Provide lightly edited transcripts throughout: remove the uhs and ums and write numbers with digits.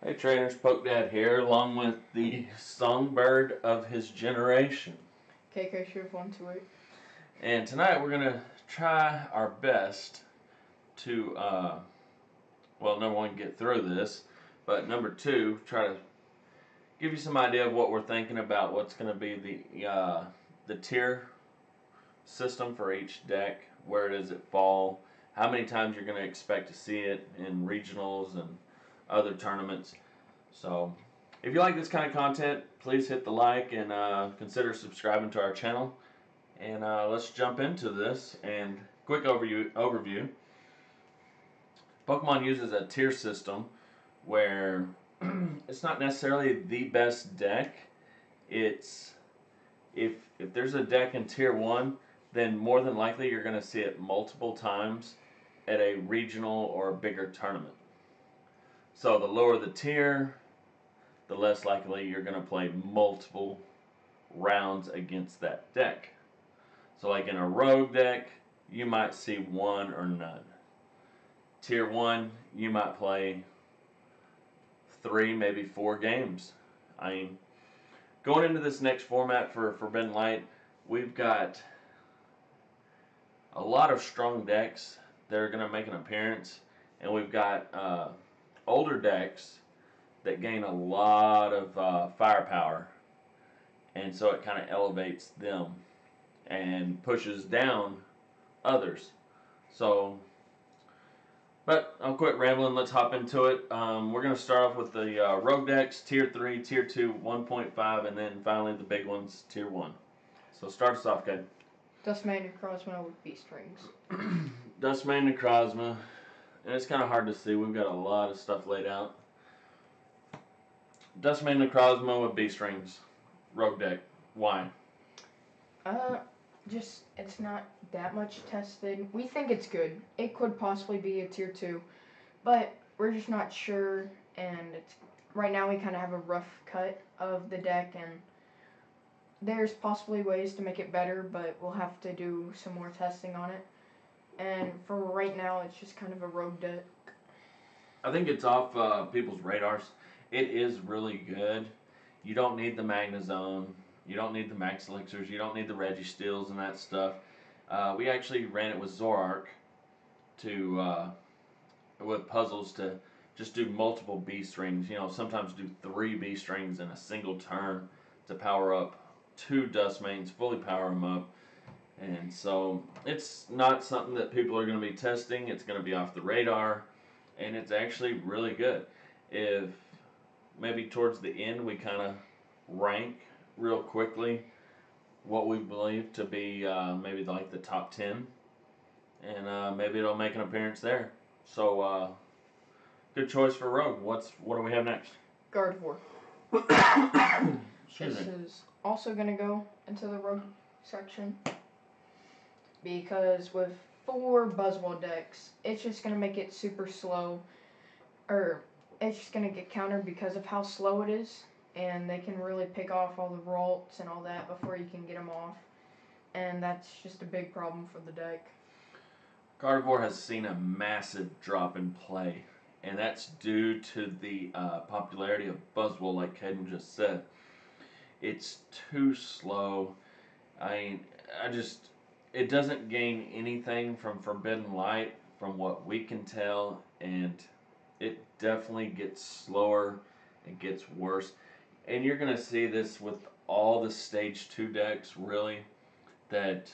Hey trainers, Poke Dad here, along with the songbird of his generation. KK Shift 128. And tonight we're going to try our best to, number one, get through this, but number two, try to give you some idea of what we're thinking about what's going to be the tier system for each deck, where does it fall, how many times you're going to expect to see it in regionals and other tournaments. So if you like this kind of content, please hit the like and consider subscribing to our channel. And let's jump into this. And quick overview. Pokemon uses a tier system where it's not necessarily the best deck. It's if there's a deck in tier 1, then more than likely you're going to see it multiple times at a regional or bigger tournament. So the lower the tier, the less likely you're going to play multiple rounds against that deck. So like in a rogue deck, you might see one or none. Tier 1, you might play 3, maybe 4 games. I mean, going into this next format for Forbidden Light, we've got a lot of strong decks that are going to make an appearance, and we've got older decks that gain a lot of firepower, and so it kind of elevates them and pushes down others. So, but I'll quit rambling, let's hop into it. We're going to start off with the rogue decks, tier 3, tier 2, 1.5, and then finally the big ones, tier 1. So start us off, Ked. Dustman and Crosmo with Beast Rings. Dustman and Crosmo, and it's kind of hard to see, we've got a lot of stuff laid out. Dustman and Crosmo with Beast Rings, rogue deck. Why? Just it's not that much tested. We think it's good. It could possibly be a tier 2, but we're just not sure. And right now we kind of have a rough cut of the deck, and there's possibly ways to make it better, but we'll have to do some more testing on it. And for right now, it's just kind of a rogue deck. I think it's off people's radars. It is really good. You don't need the Magnezone. You don't need the Max Elixirs. You don't need the Registeels and that stuff. We actually ran it with Zoroark with puzzles to just do multiple Beast Rings. You know, sometimes do 3 Beast Rings in a single turn to power up 2 Dustmains, fully power them up. And so it's not something that people are going to be testing. It's going to be off the radar, and it's actually really good. If maybe towards the end we kind of rank real quickly what we believe to be maybe like the top 10, and maybe it'll make an appearance there. So good choice for Rogue. What do we have next? Gardevoir. Excuse this me. is also going to go into the rogue section, because with 4 Buzzwole decks, it's just going to make it super slow, or it's just going to get countered because of how slow it is, and they can really pick off all the Ralts and all that before you can get them off, and that's just a big problem for the deck. Gardevoir has seen a massive drop in play, and that's due to the popularity of Buzzwole, like Caden just said. It's too slow. It doesn't gain anything from Forbidden Light from what we can tell, and it definitely gets slower. It gets worse. And you're going to see this with all the Stage 2 decks, really, that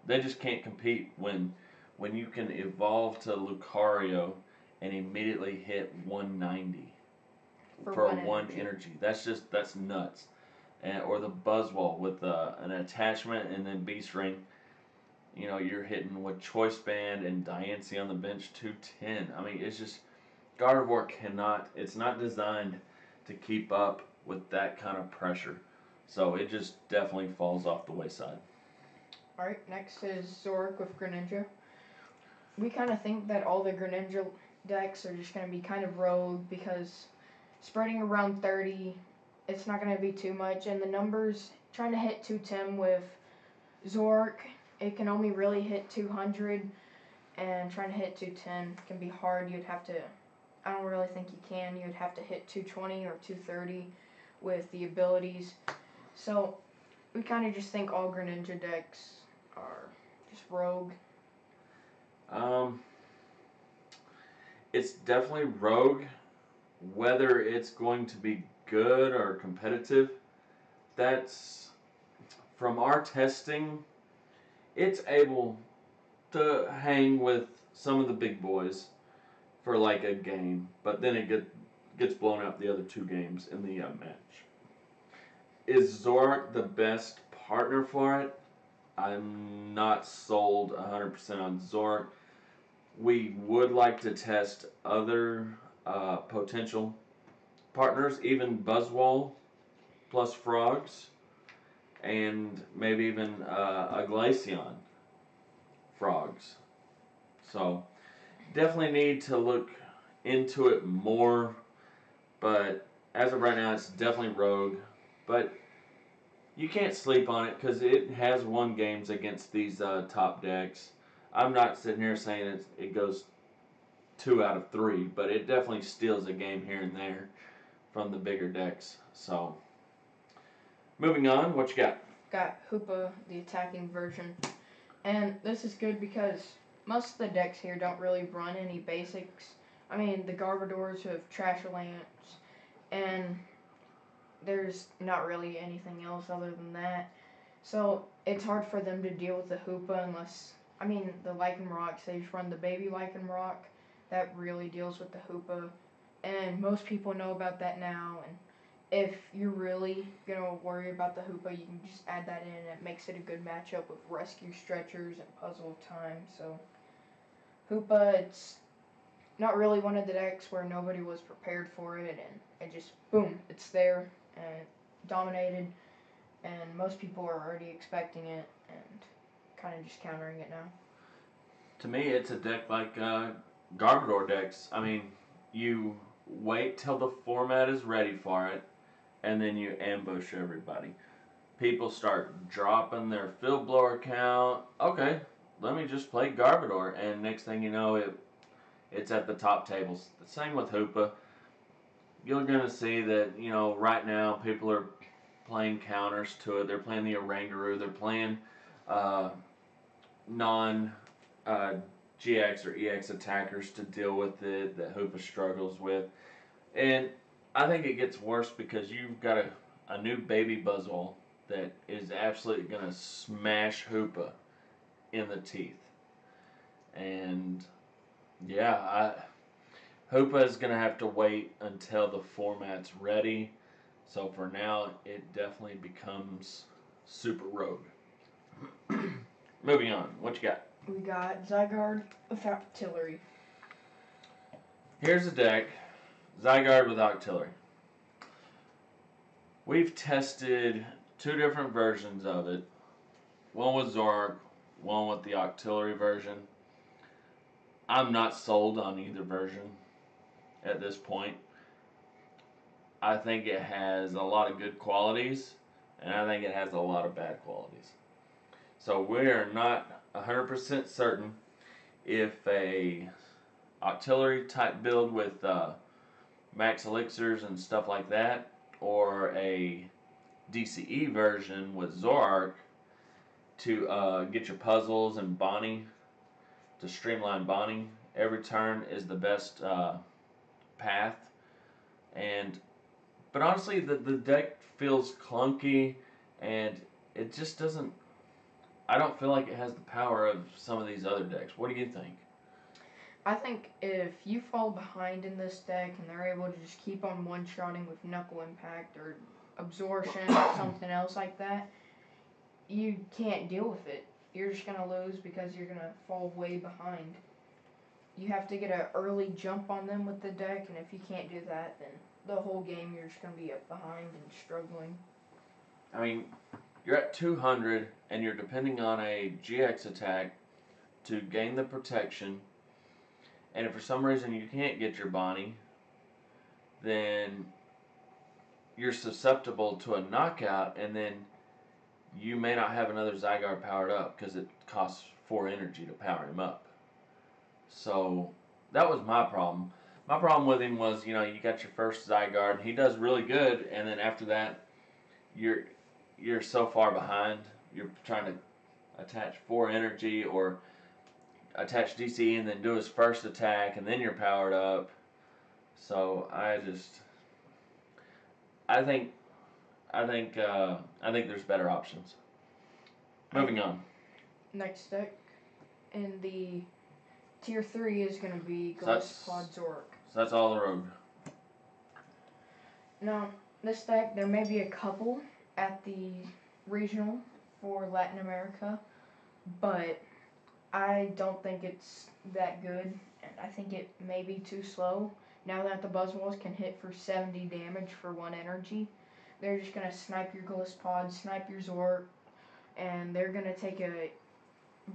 they just can't compete when you can evolve to Lucario and immediately hit 190 for 1 energy. That's nuts. Or the Buzzwole with an attachment and then Beast Ring. You know, you're hitting with Choice Band and Diancie on the bench 210. I mean, it's just, Gardevoir it's not designed to keep up with that kind of pressure. So it just definitely falls off the wayside. Alright, next is Zoroark with Greninja. We kind of think that all the Greninja decks are just going to be kind of rogue, because spreading around 30, it's not going to be too much. And the numbers, trying to hit 210 with Zoroark, it can only really hit 200, and trying to hit 210 can be hard. You'd have to I don't really think you can. You'd have to hit 220 or 230 with the abilities. So we kind of just think all Greninja decks are just rogue. Um, it's definitely rogue. Whether it's going to be good or competitive, that's from our testing. It's able to hang with some of the big boys for like a game, but then it gets blown out the other two games in the match. Is Zorak the best partner for it? I'm not sold 100% on Zorak. We would like to test other potential partners, even Buzzwole plus Frogs, and maybe even a Glaceon Frogs. So definitely need to look into it more, but as of right now, it's definitely Rogue. But you can't sleep on it because it has won games against these top decks. I'm not sitting here saying it goes 2 out of 3, but it definitely steals a game here and there from the bigger decks. So, moving on, what you got? Got Hoopa, the attacking version. And this is good because most of the decks here don't really run any basics. I mean, the Garbodors have Trasher Lamps, and there's not really anything else other than that. So it's hard for them to deal with the Hoopa unless, I mean, the Lycanrocs, they just run the baby Lycanroc. That really deals with the Hoopa. And most people know about that now. And if you're really going to worry about the Hoopa, you can just add that in. It makes it a good matchup with Rescue Stretchers and Puzzle of Time. So Hoopa, it's not really one of the decks where nobody was prepared for it. And it just, boom, it's there. And dominated. And most people are already expecting it and kind of just countering it now. To me, it's a deck like Garbodor decks. I mean, you wait till the format is ready for it, and then you ambush everybody. People start dropping their field blower count. Okay, let me just play Garbodor, and next thing you know, it's at the top tables. The same with Hoopa. You're gonna see that right now people are playing counters to it. They're playing the Oranguru. They're playing uh, non GX or EX attackers to deal with it that Hoopa struggles with. And I think it gets worse because you've got a new baby Buzzwole that is absolutely going to smash Hoopa in the teeth. And yeah, Hoopa is going to have to wait until the format's ready. So for now, it definitely becomes super rogue. Moving on, what you got? We got Zygarde with Octillery. Here's a deck, Zygarde with Octillery. We've tested 2 different versions of it. One with Zorak, one with the Octillery version. I'm not sold on either version at this point. I think it has a lot of good qualities, and I think it has a lot of bad qualities. So we are not 100% certain if a Octillery type build with max elixirs and stuff like that, or a DCE version with Zorak to get your puzzles and bonding, to streamline bonding every turn is the best path. But honestly, the deck feels clunky, and it just doesn't. I don't feel like it has the power of some of these other decks. What do you think? I think if you fall behind in this deck and they're able to just keep on one-shotting with Knuckle Impact or Absorption or something else like that, you can't deal with it. You're just going to lose because you're going to fall way behind. You have to get an early jump on them with the deck, and if you can't do that, then the whole game you're just going to be up behind and struggling. I mean, you're at 200 and you're depending on a GX attack to gain the protection, and if for some reason you can't get your Bonnie, then you're susceptible to a knockout, and then you may not have another Zygarde powered up because it costs 4 energy to power him up. So that was my problem. My problem with him was, you got your first Zygarde, he does really good, and then after that, you're you're so far behind. You're trying to attach 4 energy or attach DC and then do his first attack, and then you're powered up. So I think, I think there's better options. Moving on. Next deck in the tier 3 is going to be So Gliscod Zork. So that's all the road. Now, this deck, there may be a couple at the regional for Latin America, but I don't think it's that good, and I think it may be too slow. Now that the Buzzwalls can hit for 70 damage for 1 energy, they're just going to snipe your Gliscod, snipe your Zork, and they're going to take a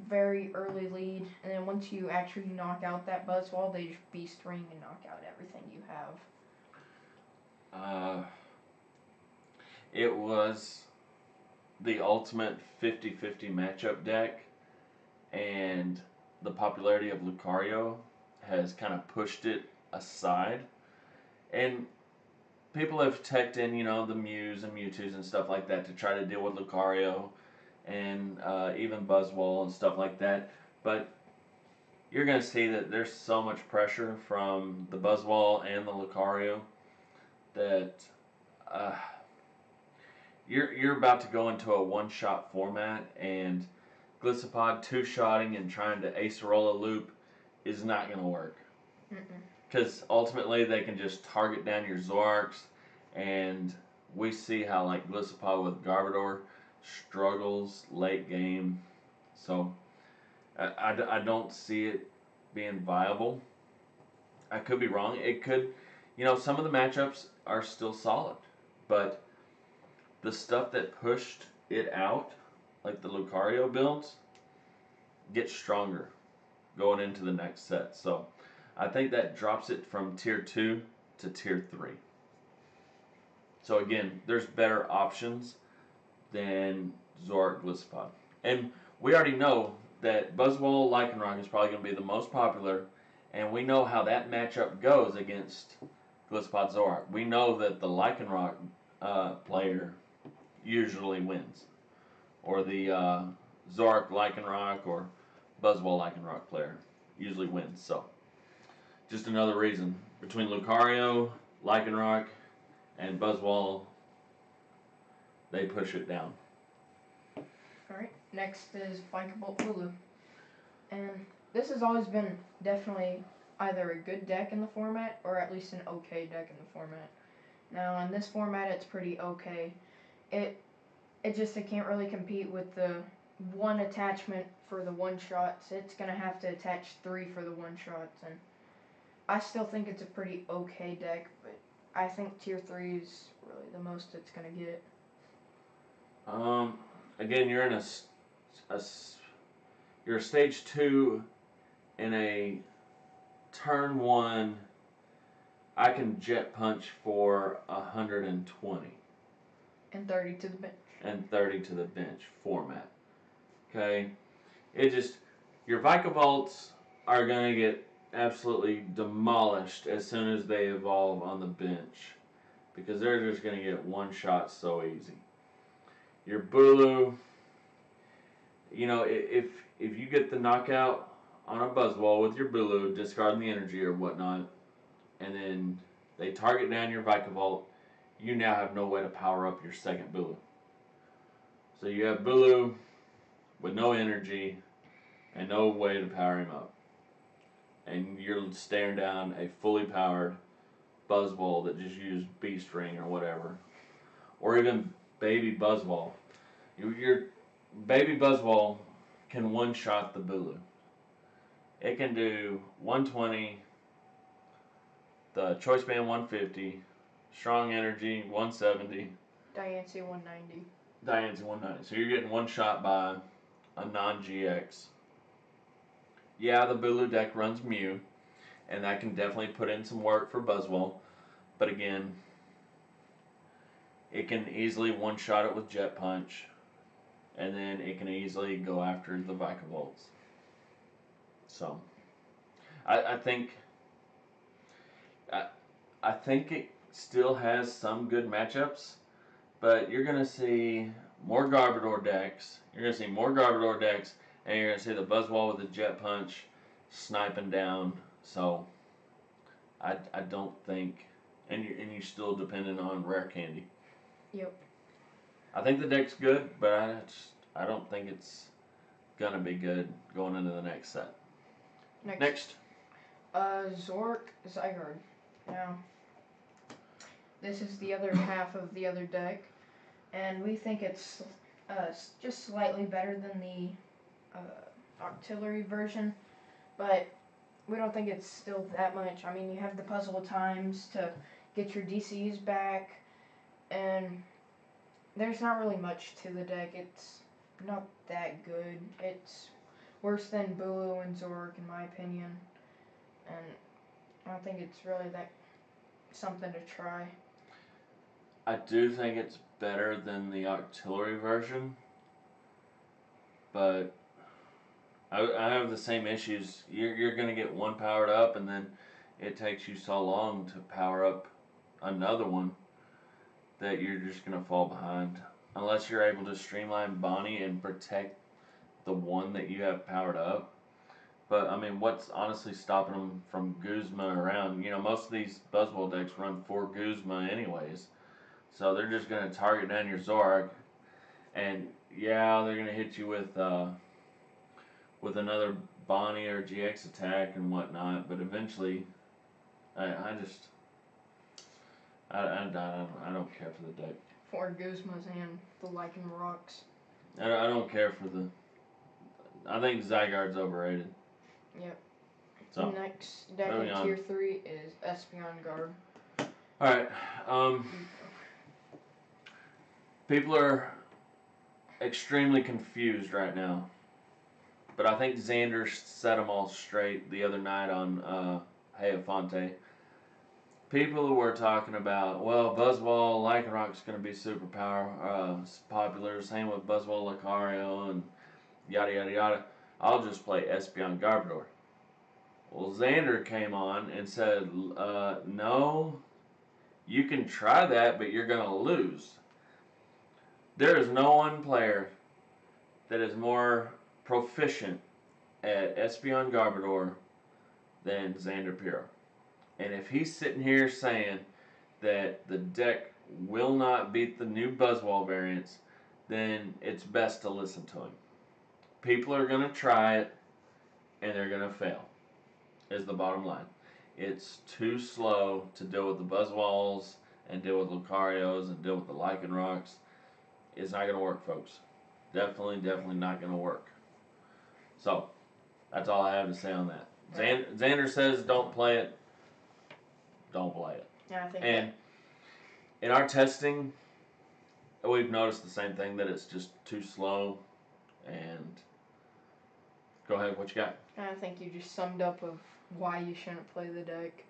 very early lead, and then once you actually knock out that Buzzwall, they just Beast Ring and knock out everything you have. It was the ultimate 50-50 matchup deck, and the popularity of Lucario has kind of pushed it aside. And people have teched in, the Mews and Mewtwo's and stuff like that to try to deal with Lucario and even Buzzwole and stuff like that. But you're going to see that there's so much pressure from the Buzzwole and the Lucario that you're about to go into a one-shot format, and Gliscod two-shotting and trying to Acerola loop is not going to work. Because ultimately they can just target down your Zorks, and we see how Gliscod with Garbodor struggles late game. So I don't see it being viable. I could be wrong. It could, some of the matchups are still solid, but the stuff that pushed it out, like the Lucario builds, gets stronger going into the next set. So I think that drops it from tier 2 to tier 3. So again, there's better options than Zork Gliscod. And we already know that Buzzwole Lycanroc is probably going to be the most popular, and we know how that matchup goes against Gliscod Zork. We know that the Lycanroc player usually wins, or the Zork Lycanroc or Buzzwole Lycanroc player usually wins. So just another reason between Lucario, Lycanroc, and Buzzwole, they push it down. Alright, next is Vikavolt Lulu. And this has always been definitely either a good deck in the format or at least an okay deck in the format. Now in this format it's pretty okay. It can't really compete with the 1 attachment for the one-shots. It's going to have to attach 3 for the one-shots, and I still think it's a pretty okay deck, but I think tier 3 is really the most it's going to get. Again, you're in you're a stage 2 in a turn 1. I can jet punch for 120 and 30 to the bench. And 30 to the bench format. Okay, your Vikavolts are gonna get absolutely demolished as soon as they evolve on the bench, because they're just gonna get one shot so easy. Your Bulu, if you get the knockout on a Buzzwole with your Bulu, discarding the energy or whatnot, and then they target down your Vikavolt, you now have no way to power up your second Bulu. So you have Bulu with no energy and no way to power him up. And you're staring down a fully powered Buzzwole that just used Beast Ring or whatever. Or even Baby Buzzwole. Your Baby Buzzwole can one-shot the Bulu. It can do 120, the Choice Band 150, Strong Energy 170, Diancie 190. Diancie 190. So you're getting one shot by a non-GX. Yeah, the Bulu deck runs Mew, and that can definitely put in some work for Buzzwole. But again, it can easily one-shot it with Jet Punch, and then it can easily go after the Vikavolts. So, I think I, I think it still has some good matchups, but you're gonna see more Garbodor decks. You're gonna see more Garbodor decks, and you're gonna see the Buzzwole with the Jet Punch sniping down. So I don't think, and you're still dependent on rare candy. Yep. I think the deck's good, but I don't think it's gonna be good going into the next set. Next. Zork Zygarde. Now, this is the other half of the other deck, and we think it's just slightly better than the artillery version, but we don't think it's still that much. I mean, you have the puzzle times to get your DCs back, and there's not really much to the deck. It's not that good. It's worse than Bulu and Zork, in my opinion, and I don't think it's really that something to try. I do think it's better than the artillery version, but I have the same issues. You're gonna get one powered up, and then it takes you so long to power up another one that you're just gonna fall behind unless you're able to streamline Bonnie and protect the one that you have powered up. But I mean, what's honestly stopping them from Guzma around? You know, most of these Buzzwole decks run 4 Guzma anyways, so they're just gonna target down your Zorak, and yeah, they're gonna hit you with another Bonnie or GX attack and whatnot. But eventually, I just I don't care for the deck. 4 Guzmas and the Lichen Rocks. I don't care for the. I think Zygarde's overrated. Yep. So next deck in tier 3 is Espeon Guard. Alright, people are extremely confused right now, but I think Xander set them all straight the other night on Heafonte. People were talking about, well, Buzzwole, Lycanroc's going to be super popular, same with Buzzwole, Lucario, and yada yada yada. I'll just play Espeon Garbodor. Well, Xander came on and said, no, you can try that, but you're going to lose. There is no one player that is more proficient at Espeon Garbodor than Xander Piro. And if he's sitting here saying that the deck will not beat the new Buzzwole variants, then it's best to listen to him. People are going to try it, and they're going to fail, is the bottom line. It's too slow to deal with the Buzzwoles and deal with Lucarios and deal with the Lycanrocs. It's not going to work, folks. Definitely not going to work. So, that's all I have to say on that. Xander says don't play it. Don't play it. Yeah, I think and in our testing, we've noticed the same thing, that it's just too slow. And go ahead, what you got? I think you just summed up of why you shouldn't play the deck.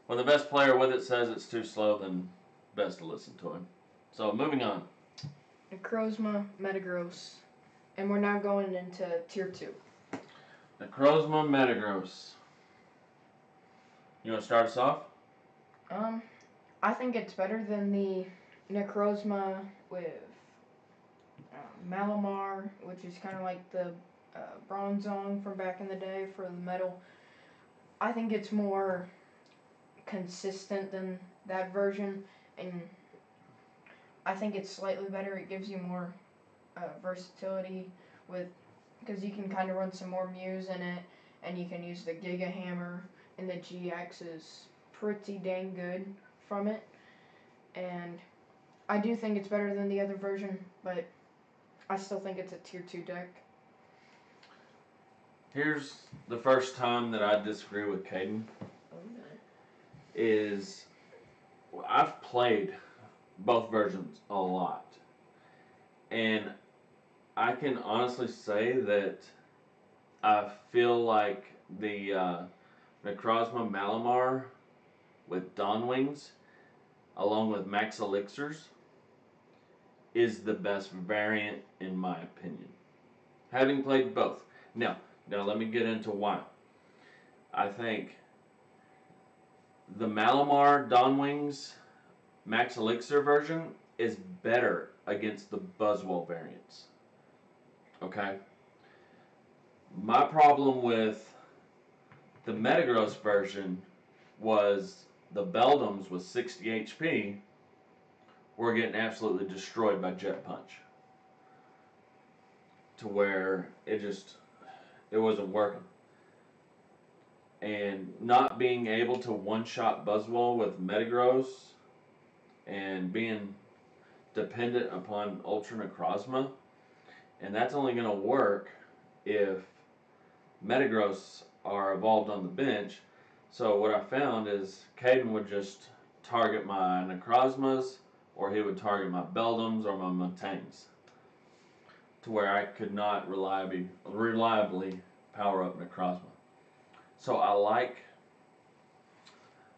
When the best player with it says it's too slow, then best to listen to him. So moving on. Necrozma, Metagross. And we're now going into tier 2. Necrozma, Metagross. You want to start us off? I think it's better than the Necrozma with Malamar, which is kind of like the Bronzong from back in the day for the metal. I think it's more consistent than that version, and I think it's slightly better. It gives you more versatility because you can kind of run some more Mews in it, and you can use the Giga Hammer, and the GX is pretty dang good from it. And I do think it's better than the other version, but I still think it's a tier 2 deck. Here's the first time that I disagree with Caden. Is I've played both versions a lot, and I can honestly say that I feel like the Necrozma Malamar with Dawn Wings, along with Max Elixirs, is the best variant in my opinion. Having played both. Now let me get into why. I think the Malamar Dawnwings Max Elixir version is better against the Buzzwole variants. Okay? My problem with the Metagross version was the Beldums with 60 HP were getting absolutely destroyed by Jet Punch. To where it wasn't working. And not being able to one-shot Buzzwole with Metagross and being dependent upon Ultra Necrozma, and that's only going to work if Metagross are evolved on the bench. So what I found is Caden would just target my Necrozmas, or he would target my Beldums or my Montangs, to where I could not reliably power up Necrozma. So I like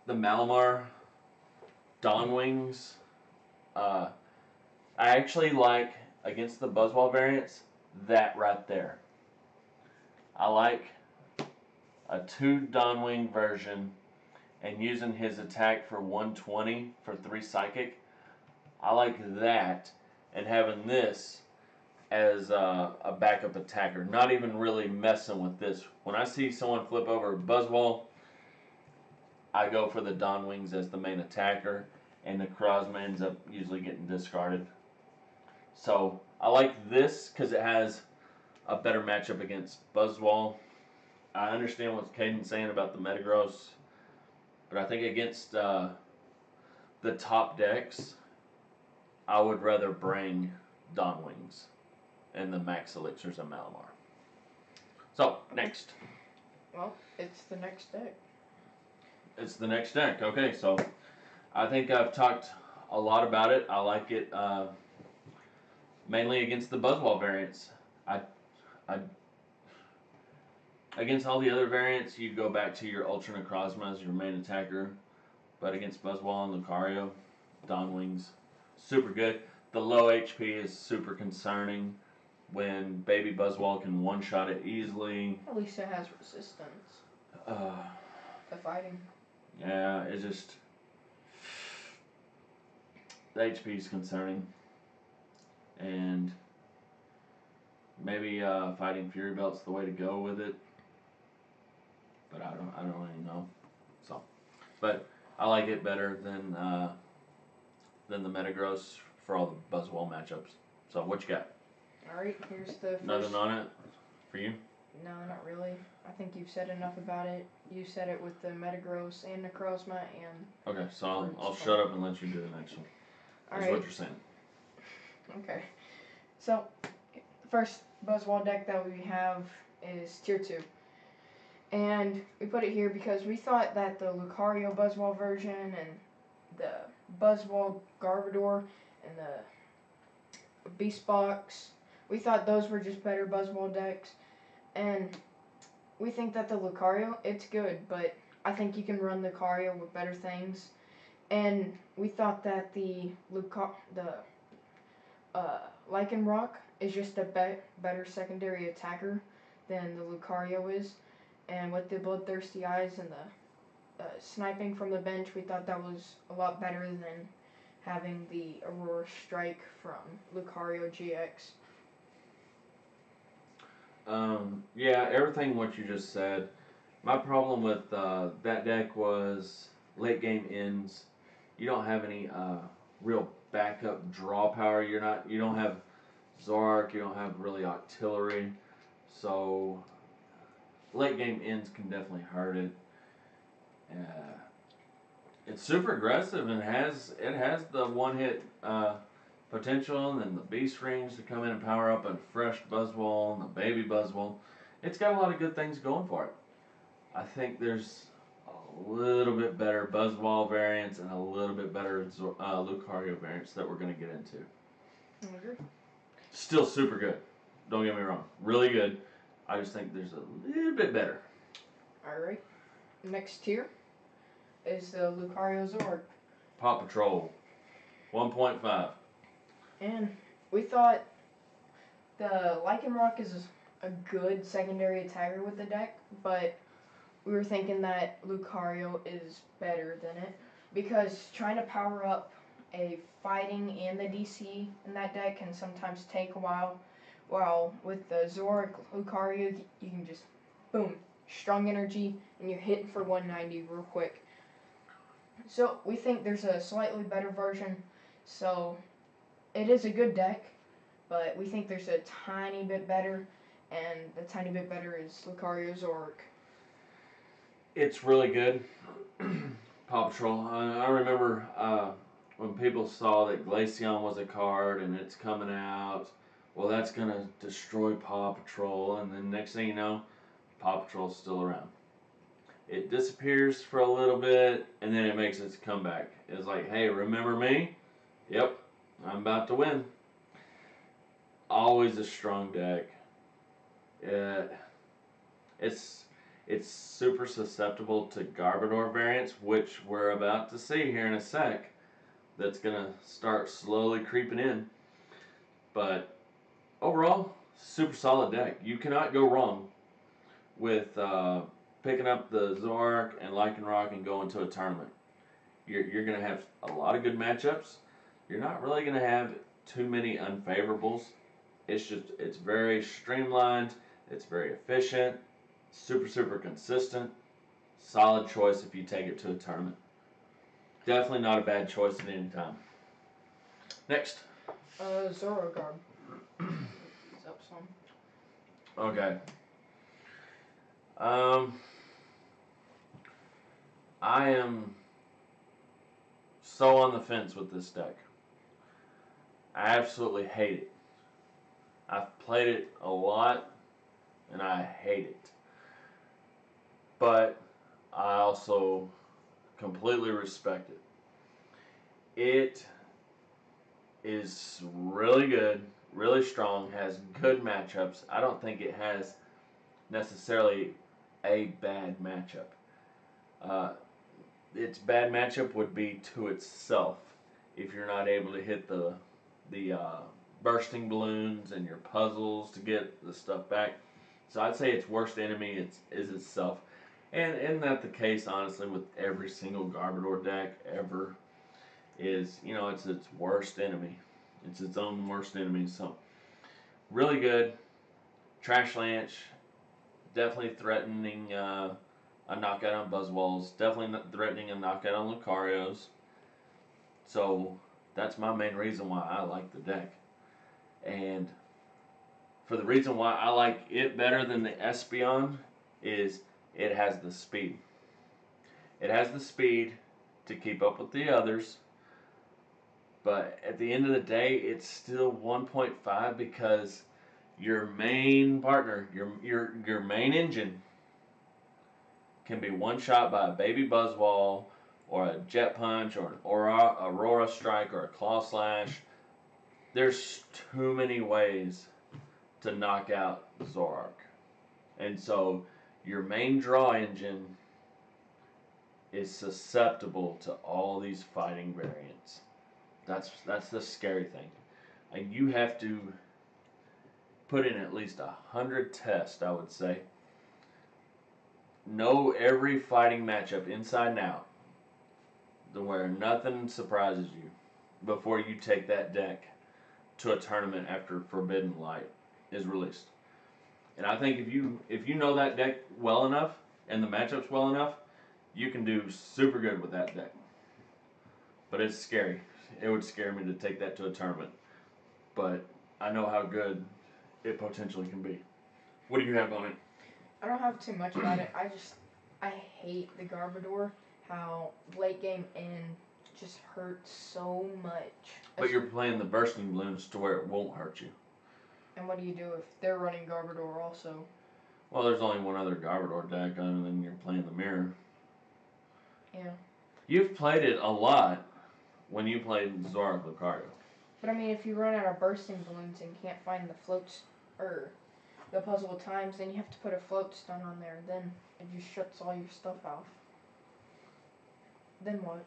the Malamar Dawnwings. I actually like, against the Buzzwole variants, that right there. I like a 2 Dawnwing version and using his attack for 120 for 3 Psychic. I like that, and having this as a backup attacker. Not even really messing with this. When I see someone flip over Buzzwole, I go for the Dawnwings as the main attacker, and the Necrozma ends up usually getting discarded. So I like this because it has a better matchup against Buzzwole. I understand what Caden's saying about the Metagross, but I think against the top decks, I would rather bring Dawnwings and the Max Elixirs of Malamar. So, next. Well, it's the next deck. It's the next deck. Okay, so I think I've talked a lot about it. I like it mainly against the Buzzwole variants. I against all the other variants, you go back to your Ultra Necrozma as your main attacker. But against Buzzwole and Lucario, Dawnwings, super good. The low HP is super concerning when Baby Buzzwole can one-shot it easily. At least it has resistance to fighting. Yeah, it's just... the HP is concerning. And maybe fighting Fury Belt's the way to go with it. But I don't really know. So, but I like it better than the Metagross for all the Buzzwole matchups. So what you got? Alright, here's the first... Nothing on it for you? No, not really. I think you've said enough about it. You said it with the Metagross and Necrozma and... Okay, so I'll shut up and let you do the next one. That's what you're saying. Okay. So, the first Buzzwole deck that we have is Tier 2. And we put it here because we thought that the Lucario Buzzwole version and the Buzzwole Garbodor and the Beast Box, we thought those were just better Buzzwole decks. And we think that the Lucario, it's good, but I think you can run Lucario with better things. And we thought that the Lycanroc is just a better secondary attacker than the Lucario is. And with the Bloodthirsty Eyes and the sniping from the bench, we thought that was a lot better than having the Aurora Strike from Lucario GX. Yeah, everything what you just said. My problem with that deck was late game ends. You don't have any real backup draw power. You don't have Zoroark. You don't have really Octillery. So late game ends can definitely hurt it. It's super aggressive and it has the one hit potential, and then the Beast Rings to come in and power up a fresh Buzzwole and the Baby Buzzwole. It's got a lot of good things going for it. I think there's a little bit better Buzzwole variants and a little bit better Lucario variants that we're going to get into. I agree. Still super good. Don't get me wrong. Really good. I just think there's a little bit better. Alright. Next tier is the Lucario Zord. Paw Patrol. 1.5. And we thought the Lycanroc is a good secondary attacker with the deck, but we were thinking that Lucario is better than it because trying to power up a fighting and the DC in that deck can sometimes take a while. While with the Zoroark Lucario, you can just boom, strong energy, and you're hitting for 190 real quick. So we think there's a slightly better version. So it is a good deck, but we think there's a tiny bit better, and the tiny bit better is Lucario Zoroark. It's really good. Paw Patrol. I remember when people saw that Glaceon was a card and it's coming out. Well, that's gonna destroy Paw Patrol, and then next thing you know, Paw Patrol's still around. It disappears for a little bit, and then it makes its comeback. It's like, hey, remember me? Yep, I'm about to win. Always a strong deck. It's super susceptible to Garbodor variants, which we're about to see here in a sec. That's gonna start slowly creeping in. But overall, super solid deck. You cannot go wrong with picking up the Zoroark and Lycanroc and going to a tournament. You're going to have a lot of good matchups. You're not really going to have too many unfavorables. It's very streamlined. It's very efficient. Super consistent. Solid choice if you take it to a tournament. Definitely not a bad choice at any time. Next. Zoroark. Is up some. Okay. I am so on the fence with this deck. I absolutely hate it. I've played it a lot, and I hate it. But I also completely respect it. It is really good, really strong, has good matchups. I don't think it has necessarily a bad matchup. Its bad matchup would be to itself if you're not able to hit the bursting balloons and your puzzles to get the stuff back. So I'd say its worst enemy is itself. And isn't that the case, honestly, with every single Garbodor deck ever? Is, it's its worst enemy. It's its own worst enemy. So, really good. Trash Lance, definitely threatening a knockout on Buzzwalls. Definitely not threatening a knockout on Lucarios. So, that's my main reason why I like the deck. And for the reason why I like it better than the Espeon is it has the speed. It has the speed to keep up with the others. But at the end of the day, it's still 1.5 because your main partner, your main engine, can be one shot by a baby Buzzwall or a Jet Punch or an Aurora Strike or a Claw Slash. There's too many ways to knock out Zoroark. And so your main draw engine is susceptible to all these fighting variants. That's the scary thing. And you have to put in at least 100 tests, I would say. Know every fighting matchup inside and out, to where nothing surprises you before you take that deck to a tournament after Forbidden Light is released. And I think if you know that deck well enough and the matchups well enough, you can do super good with that deck. But it's scary. It would scare me to take that to a tournament. But I know how good it potentially can be. What do you have on it? I don't have too much about it. I hate the Garbodor. How late game in just hurts so much. But you're playing the bursting balloons to where it won't hurt you. And what do you do if they're running Garbodor also? Well, there's only one other Garbodor deck other than you're playing the mirror. Yeah. You've played it a lot when you played Zoroark Lucario. But I mean, if you run out of bursting balloons and can't find the floats or the puzzle times, then you have to put a float stun on there. Then it just shuts all your stuff off. Then what?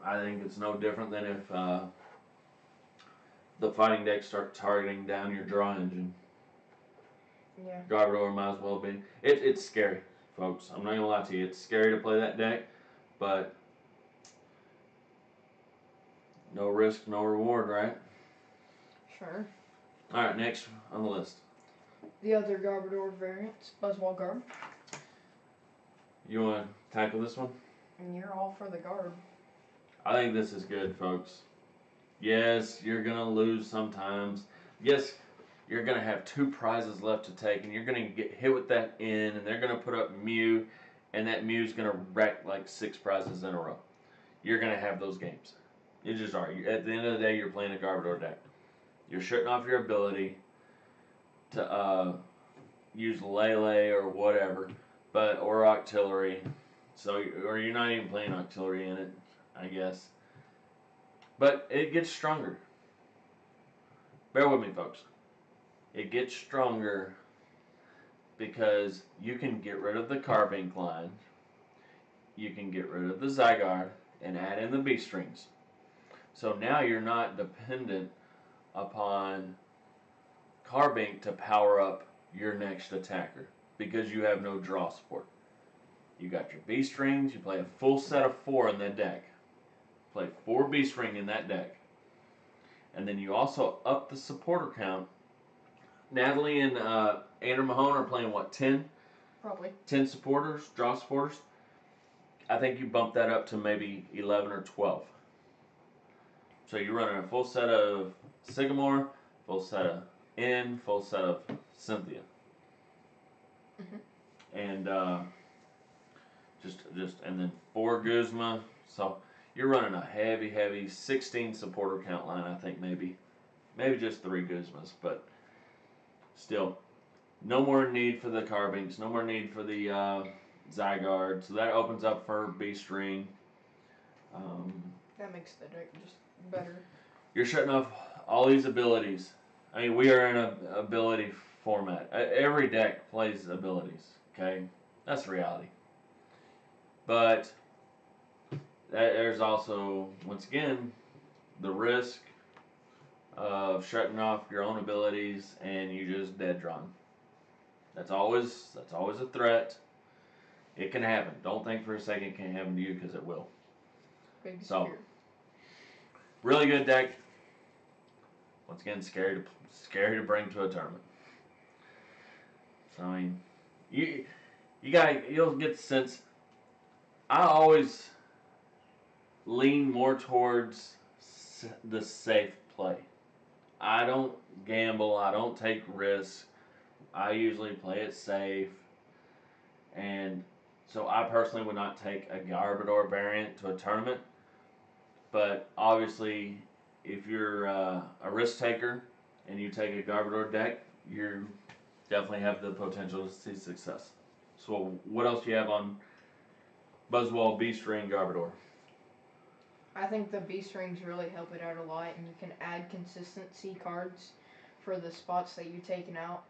I think it's no different than if the fighting decks start targeting down your draw engine. Yeah. Garbodor might as well be. It's scary, folks. I'm not gonna lie to you. It's scary to play that deck, but no risk, no reward, right? Sure. All right, next on the list. The other Garbodor variants, Buzzwole Garb. You want to tackle this one? And you're all for the Garb. I think this is good, folks. Yes, you're gonna lose sometimes. Yes, you're gonna have 2 prizes left to take, and you're gonna get hit with that N, and they're gonna put up Mew, and that Mew's gonna wreck like 6 prizes in a row. You're gonna have those games. You just are. At the end of the day, you're playing a Garbodor deck. You're shutting off your ability to use Lele or whatever, or Octillery. So, or you're not even playing Octillery in it, I guess. But it gets stronger. Bear with me, folks. It gets stronger because you can get rid of the Carbink line, you can get rid of the Zygarde, and add in the B-strings. So now you're not dependent upon Carbink to power up your next attacker because you have no draw support. You got your B-strings, you play a full set of 4 in that deck. Play 4 B-string in that deck. And then you also up the supporter count. Natalie and Andrew Mahone are playing, what, 10? Probably. 10 supporters, draw supporters. I think you bump that up to maybe 11 or 12. So you're running a full set of Sycamore, full set of N, full set of Cynthia. Mm-hmm. And just and then 4 Guzma. So you're running a heavy 16 supporter count line, I think maybe just 3 Guzmas, but still, no more need for the Carbinks, no more need for the Zygarde, so that opens up for B-string. That makes the deck just better. You're shutting off all these abilities. I mean, we are in an ability format. Every deck plays abilities, okay? That's reality. But there's also, once again, the risk of shutting off your own abilities and you just dead drawn. That's always a threat. It can happen. Don't think for a second it can't happen to you, because it will. Big So, spear. really good deck. Once again, scary to bring to a tournament. So I mean, you'll get the sense. I always lean more towards the safe play. I don't gamble. I don't take risks. I usually play it safe. And so I personally would not take a Garbodor variant to a tournament. But obviously, if you're a risk taker and you take a Garbodor deck, you definitely have the potential to see success. So what else do you have on Buzzwole, B-string, Garbodor? I think the B-strings really help it out a lot, and you can add consistency cards for the spots that you've taken out,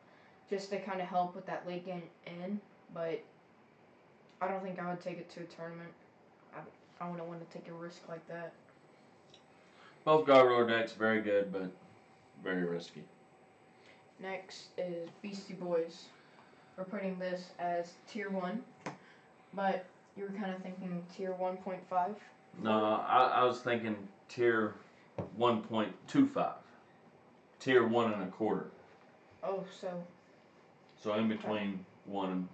just to kind of help with that late game in. But I don't think I would take it to a tournament. I wouldn't want to take a risk like that. Both Garbodor decks very good, but very risky. Next is Beastie Boys. We're putting this as tier 1, but you were kind of thinking tier 1.5. No, I was thinking tier 1.25. Tier 1.25. Oh, So in between 1 and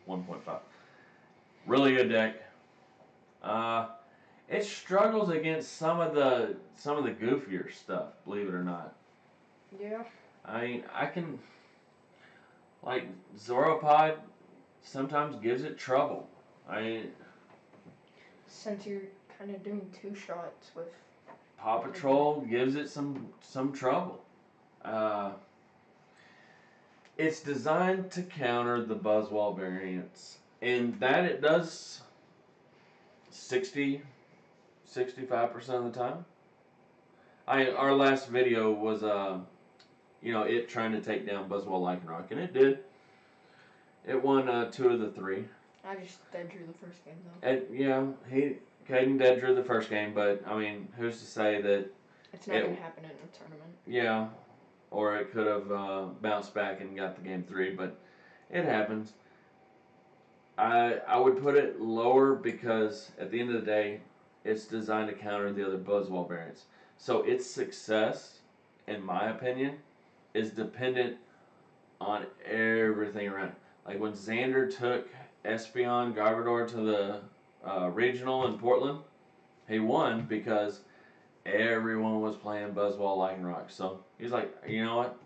1.5. Really good deck. It struggles against some of the goofier stuff, believe it or not. yeah. I mean, I can, like, Zoropod sometimes gives it trouble. Since you're kind of doing 2 shots with Paw Patrol gives it some trouble. It's designed to counter the Buzzwole variants, and that it does 65% of the time. Our last video was it trying to take down Buzzwole Lycanroc, and it did. It won 2 of the 3. I just dead drew the first game though. And yeah, Caden dead drew the first game, but I mean, who's to say that it's not going to happen in a tournament? Yeah, or it could have bounced back and got the game 3, but It happens. I would put it lower because at the end of the day, it's designed to counter the other Buzzwall variants. So its success, in my opinion, is dependent on everything around. Like when Xander took Espeon Garbodor to the regional in Portland, he won because everyone was playing Buzzwall Lycanroc. So he's like, you know what?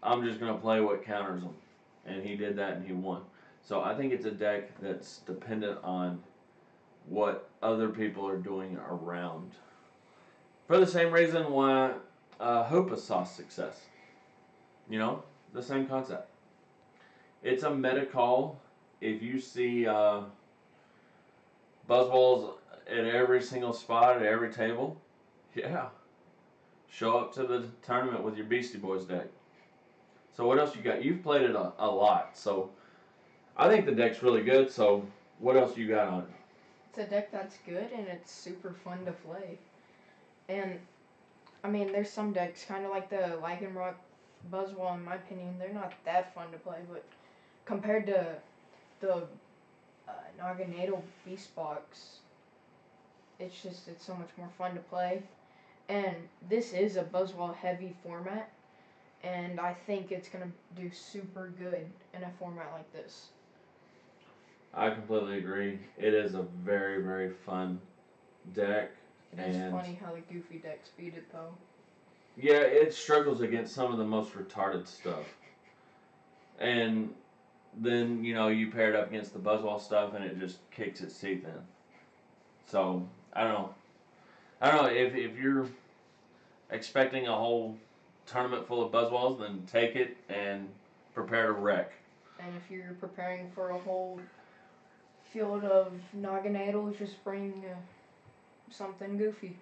I'm just gonna play what counters them, and he did that and he won. So I think it's a deck that's dependent on what other people are doing around. For the same reason why Hoopa saw success. You know, the same concept. It's a meta call. If you see Buzzballs at every single spot at every table, yeah, show up to the tournament with your Beastie Boys deck. So what else you got? You've played it a lot, so I think the deck's really good. So what else you got on it? It's a deck that's good and it's super fun to play. And I mean, there's some decks kind of like the Lycanroc Buzzwall. In my opinion, they're not that fun to play, but compared to the Naganadel Beast Box, it's so much more fun to play. And this is a Buzzwall heavy format, and I think it's gonna do super good in a format like this. I completely agree. It is a very, very fun deck. It's funny how the goofy decks beat it though. Yeah, it struggles against some of the most retarded stuff. And then, you pair it up against the Buzzwall stuff and it just kicks its teeth in. So, I don't know. If you're expecting a whole tournament full of Buzzwalls, then take it and prepare to wreck. And if you're preparing for a whole field of Naganadels, just bring something goofy.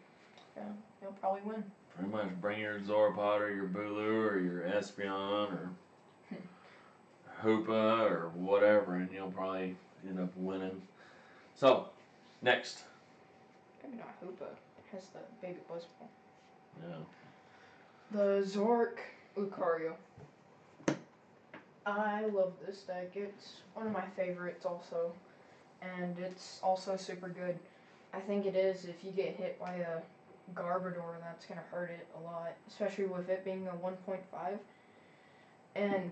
Yeah, you'll probably win. Pretty much bring your Zoropod or your Bulu or your Espeon or Hoopa or whatever, and you'll probably end up winning. So, next. Maybe not Hoopa. It has the baby Buzzball. Yeah. The Zork Lucario. I love this deck. It's one of my favorites also. And it's also super good. I think it is if you get hit by a Garbodor, that's going to hurt it a lot. Especially with it being a 1.5. And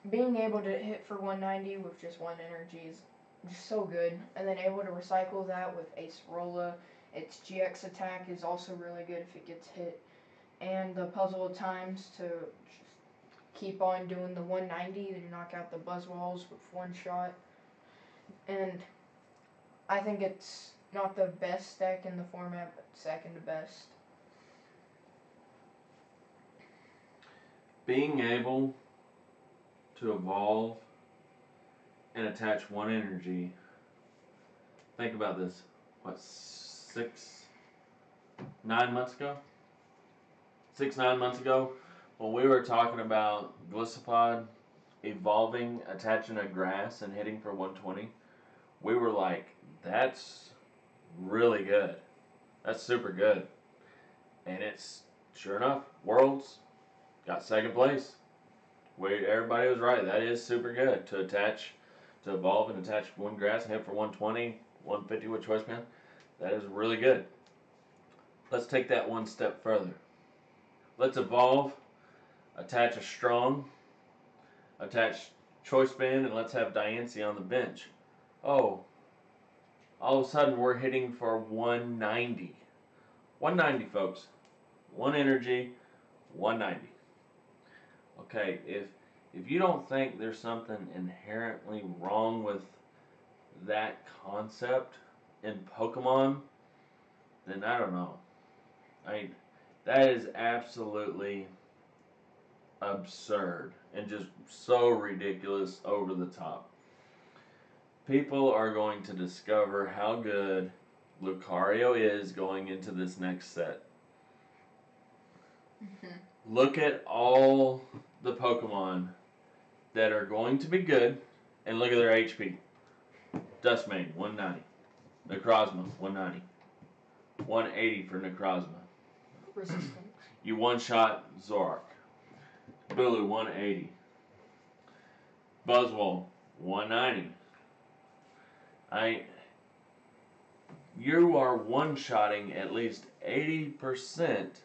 being able to hit for 190 with just one energy is just so good. And then able to recycle that with Ace Rolla. Its GX attack is also really good if it gets hit. And the puzzle of times to just keep on doing the 190 to knock out the Buzzwalls with one shot. And I think it's not the best deck in the format, but second to best. Being able to evolve and attach one energy. Think about this. What, 9 months ago? 9 months ago, when we were talking about Gliscopod evolving, attaching a grass, and hitting for 120, we were like, that's really good. That's super good. And it's, sure enough, Worlds got second place. Everybody was right. That is super good to evolve and attach one grass and hit for 120, 150 with Choice Band. That is really good. Let's take that one step further. Let's evolve, attach a strong, attach Choice Band, and let's have Diancie on the bench. Oh, all of a sudden we're hitting for 190. 190, folks. One energy, 190. Okay, if you don't think there's something inherently wrong with that concept in Pokemon, then I don't know. That is absolutely absurd and just so ridiculous, over the top. People are going to discover how good Lucario is going into this next set. Look at all the Pokemon that are going to be good, and look at their HP. Dustmane, 190. Necrozma, 190. 180 for Necrozma. Resistance. You one-shot Zoroark. Bulu, 180. Buzzwall, 190. You are one-shotting at least 80%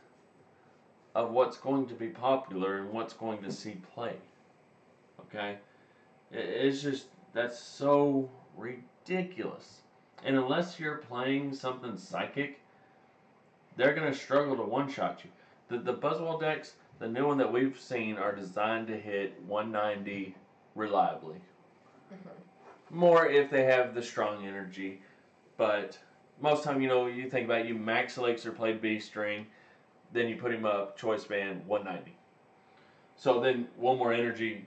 of what's going to be popular and what's going to see play. Okay? It's just, that's so ridiculous. And unless you're playing something psychic, they're going to struggle to one-shot you. The Buzzwall decks, the new one that we've seen, are designed to hit 190 reliably. Mm-hmm. More if they have the strong energy, but most time, you think about it, you Max Elixir played B string, then you put him up, choice band, 190. So then one more energy,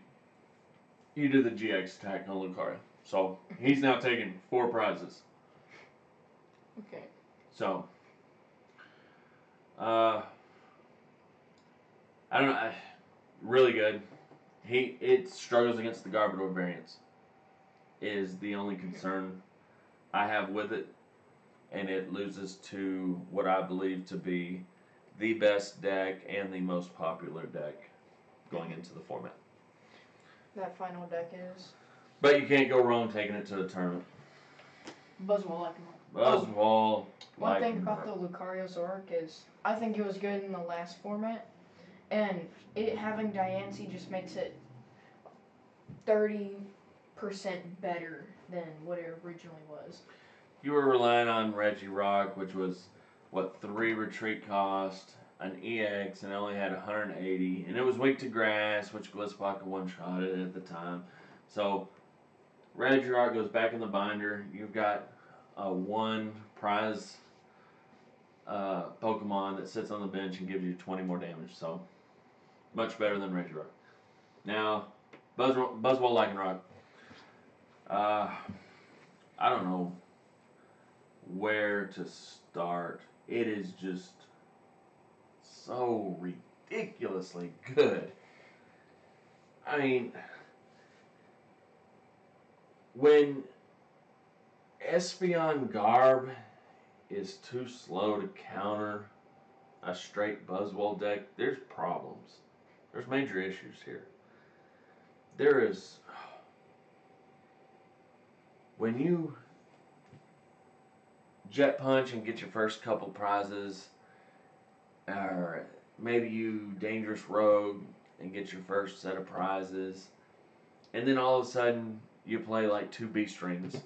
you do the GX attack on Lucario. So he's now taking 4 prizes. Okay. So, I don't know, really good. It struggles against the Garbodor variants, is the only concern I have with it, and it loses to what I believe to be the best deck and the most popular deck going into the format. That final deck is But you can't go wrong taking it to the tournament. Buzzwall. Buzzwall. One thing about the Lucario Zoroark is I think it was good in the last format, and it having Diancie just makes it 30% better than what it originally was. You were relying on Regirock, which was, 3 retreat cost, an EX, and it only had 180. And it was weak to grass, which Blitzblock one-shot it at the time. So, Regirock goes back in the binder. You've got a 1 prize Pokemon that sits on the bench and gives you 20 more damage. So, much better than Regirock. Now, Buzzwall Lycanroc. I don't know where to start. It is just so ridiculously good. I mean, when Espeon Garb is too slow to counter a straight Buzzwall deck, there's problems. There's major issues here. There is... When you Jet Punch and get your first couple prizes, or maybe you Dangerous Rogue and get your first set of prizes, and then all of a sudden you play like 2 B strings,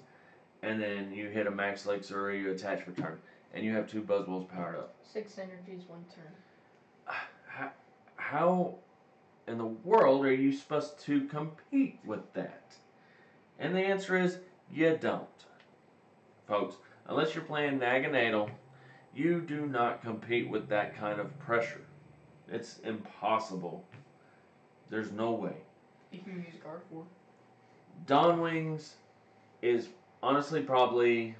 and then you hit a Max Elixir or you attach for turn, and you have 2 Buzzwalls powered up. 6 energies, 1 turn. How in the world are you supposed to compete with that? And the answer is, you don't. Folks, unless you're playing Naganadel, you do not compete with that kind of pressure. It's impossible. There's no way. You can use Gardevoir. Dawn Wings is honestly probably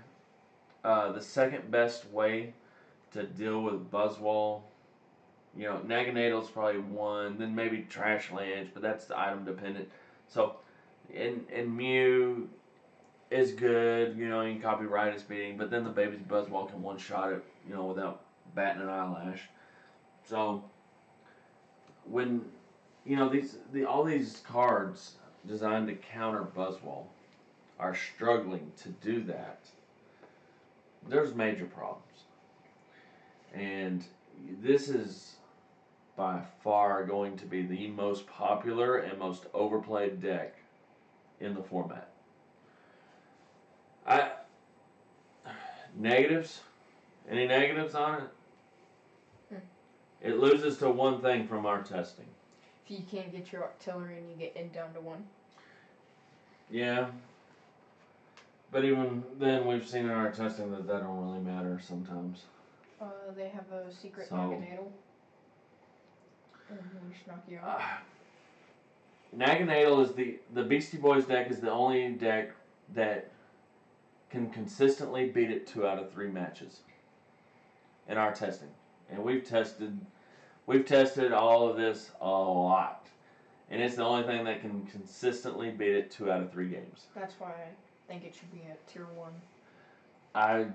the second best way to deal with Buzzwall. Naganadel's probably 1, then maybe Trash Lance, but that's the item dependent. So, and Mew is good, you can copy Riot Speeding, but then the baby's Buzzwall can one-shot it, without batting an eyelash. So, when, all these cards designed to counter Buzzwall are struggling to do that, there's major problems. And this is by far going to be the most popular and most overplayed deck in the format. Negatives? Any negatives on it? It loses to one thing from our testing. If you can't get your artillery and you get in down to 1. Yeah. But even then, we've seen in our testing that don't really matter sometimes. They have a secret Naganadel. We should knock you out. Naganadel is the Beastie Boys deck is the only deck that can consistently beat it 2 out of 3 matches in our testing. And we've tested all of this a lot. And it's the only thing that can consistently beat it 2 out of 3 games. That's why I think it should be a tier 1.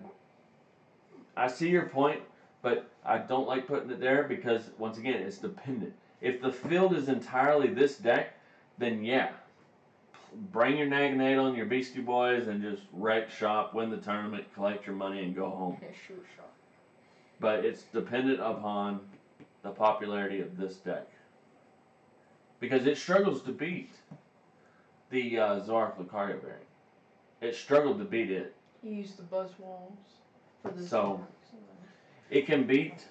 I see your point, but I don't like putting it there because, once again, it's dependent. If the field is entirely this deck, then yeah, bring your Naganadel and your Beastie Boys and just wreck shop, win the tournament, collect your money, and go home. Yeah, shoot shot. But it's dependent upon the popularity of this deck. Because it struggles to beat the Zorak Lucario variant. It struggled to beat it. You use the buzz walls for the So, it can beat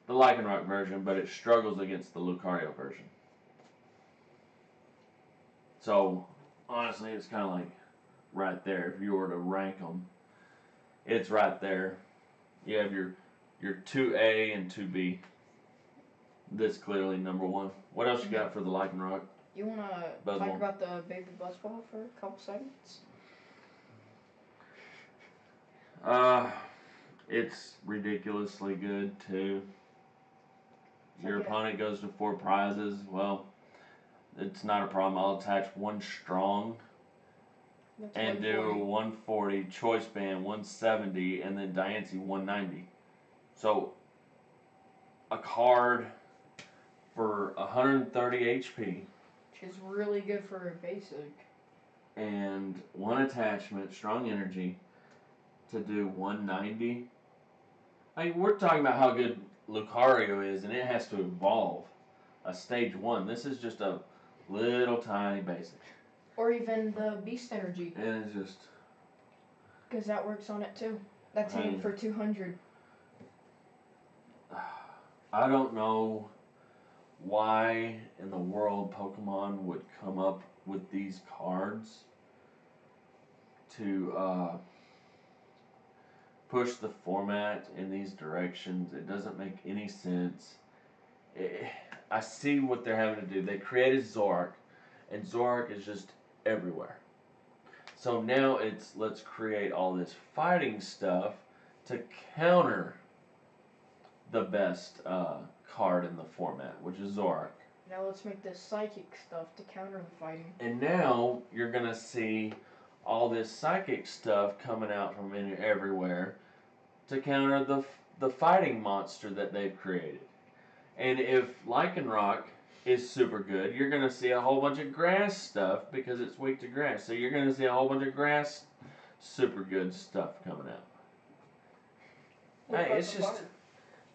the Lycanroc version, but it struggles against the Lucario version. So, honestly, it's kind of like right there. If you were to rank them, it's right there. You have your 2A and 2B. This clearly number one. What else you got for the Lycanroc? You want to talk about the baby buzzball for a couple seconds? It's ridiculously good too. Your opponent goes to 4 prizes. Well, it's not a problem. I'll attach 1 strong and do 140, choice band 170, and then Diancie 190. So a card for 130 HP. Which is really good for a basic. And 1 attachment, strong energy, to do 190. Like, we're talking about how good Lucario is, and it has to evolve a stage 1. This is just a little tiny basic. Or even the Beast Energy. And it's just... because that works on it too. That's hitting for 200. I don't know why in the world Pokemon would come up with these cards to push the format in these directions. It doesn't make any sense. I see what they're having to do. They created Zorak, and Zorak is just everywhere. So now it's, let's create all this fighting stuff to counter the best card in the format, which is Zorak. Now let's make this psychic stuff to counter the fighting. And now you're going to see all this psychic stuff coming out from everywhere to counter the fighting monster that they've created. And if Lycanroc is super good, you're going to see a whole bunch of grass stuff because it's weak to grass. So you're going to see a whole bunch of grass super good stuff coming out. Hey, it's just,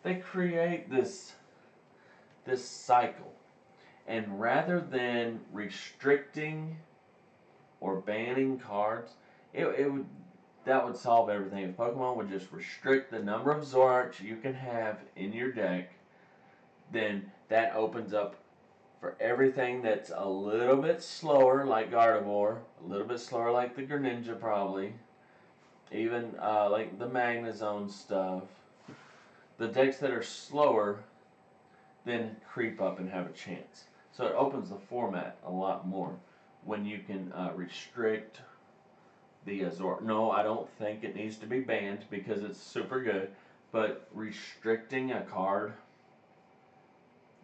they create this cycle. And rather than restricting or banning cards, that would solve everything. If Pokemon would just restrict the number of Zorks you can have in your deck, then that opens up for everything that's a little bit slower, like Gardevoir, a little bit slower like the Greninja probably, even like the Magnezone stuff. The decks that are slower then creep up and have a chance. So it opens the format a lot more when you can restrict the Zork. No, I don't think it needs to be banned because it's super good, but restricting a card,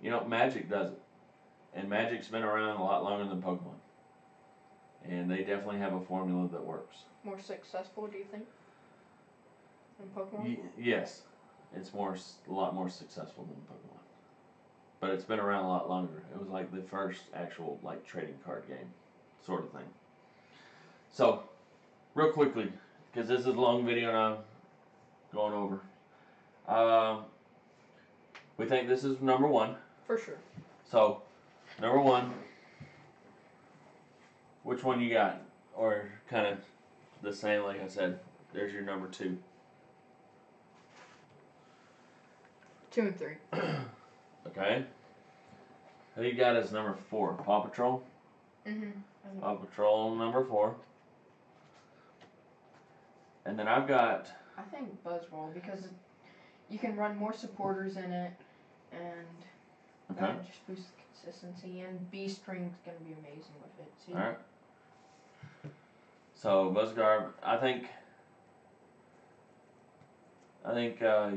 you know, Magic does it. And Magic's been around a lot longer than Pokemon. And they definitely have a formula that works. More successful, do you think, than Pokemon? Yes. It's a lot more successful than Pokemon. But it's been around a lot longer. It was like the first actual like trading card game sort of thing. So, real quickly, because this is a long video and I'm going over. We think this is number 1. For sure. So, number 1, which one you got? Or kind of the same, like I said. There's your number 2. 2 and 3. Okay. Who you got as number 4? Paw Patrol? Mm-hmm. Paw Patrol number 4. And then I've got... I think Buzzwole, because you can run more supporters in it, and that just boosts the consistency, and B-String's going to be amazing with it, too. Alright. So, Buzzgarb, I think,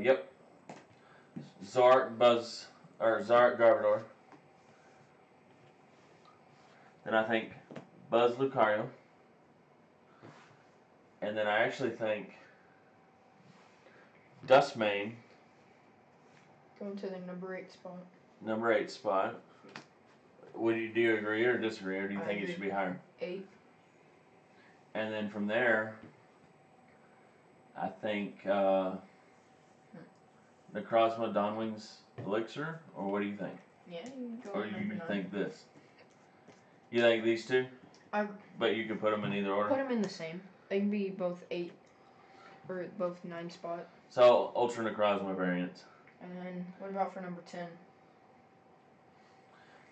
yep. Zark Garbodor. Then I think Buzz Lucario. And then I actually think Dustmane. Going to the number 8 spot. Number 8 spot. do you agree or disagree, or do you I think it agree. should be higher? 8. And then from there, I think Necrozma Dawnwings Elixir, or what do you think? Yeah, you can go Or with you number 9. think this? You think these two? I But you can put them in either order. put them in the same. They can be both 8 or both 9 spot. So Ultra Necrozma variants. And then what about for number 10?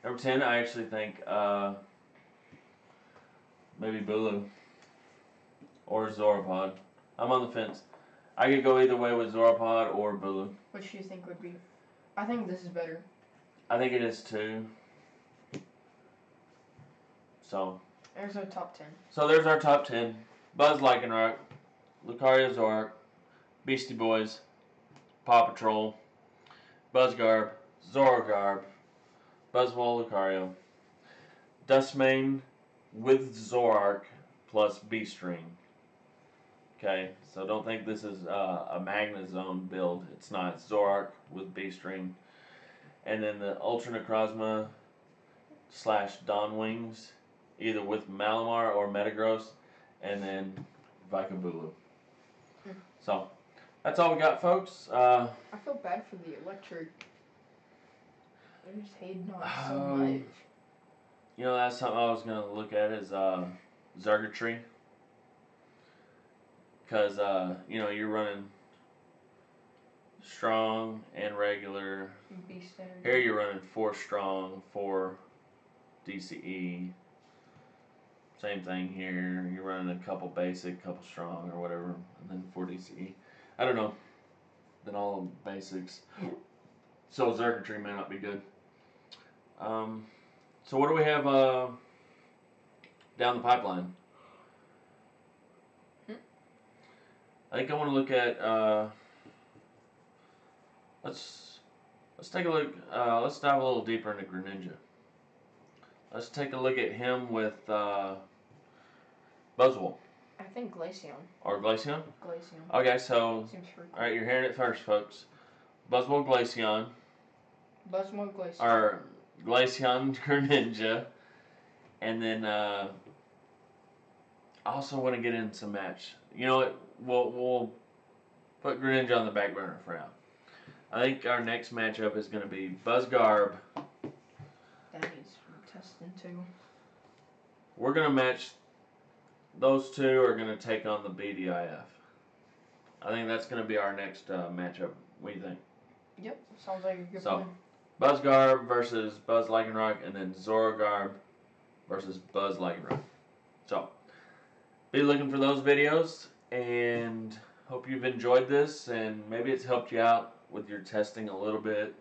Number 10, I actually think maybe Bulu or Zoropod. I'm on the fence. I could go either way with Zoropod or Bulu. Which do you think would be? I think this is better. I think it is too. So There's our top 10. So there's our top 10. Buzz Lycanroc, Lucario Zoroark, Beastie Boys, Paw Patrol, Buzzgarb, Zorogarb, Buzzwole Lucario, Dustmane with Zoroark plus B-String. Okay, so don't think this is a Magnezone build. It's not. It's Zoroark with B-String. And then the Ultra Necrozma / Dawnwings, either with Malamar or Metagross, and then Vikabulu. So, that's all we got, folks. I feel bad for the electric. They're just hating on it so much. You know, that's something I was going to look at is Zergatry. Because, you know, you're running strong and regular. Beast energy. Here you're running 4 strong, 4 DCE. Same thing here. You're running a couple basic, couple strong, or whatever, and then 4 DCE. I don't know. Then all the basics. So Zergatry may not be good. So what do we have down the pipeline? I think I want to look at. Let's take a look. Let's dive a little deeper into Greninja. Let's take a look at him with Buzzwole. I think Glaceon. Or Glaceon? Glaceon. Okay, so Seems freaky. alright, you're hearing it first, folks. Buzzwole Glaceon. Buzzwole Glaceon. Or Glaceon Greninja. And then I also want to get in some match. You know what? We'll put Greninja on the back burner for now. I think our next matchup is going to be Buzzgarb. That needs testing too. We're going to match. Those two are going to take on the BDIF. I think that's going to be our next matchup. What do you think? Yep, sounds like a good So, plan. Buzzgarb versus Buzz Lycanroc, and then Zorogarb versus Buzz Lycanroc. So, be looking for those videos, and hope you've enjoyed this, and maybe it's helped you out with your testing a little bit.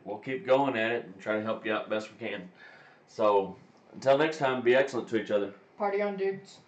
We'll keep going at it and try to help you out best we can. So, until next time, be excellent to each other. Party on, dudes.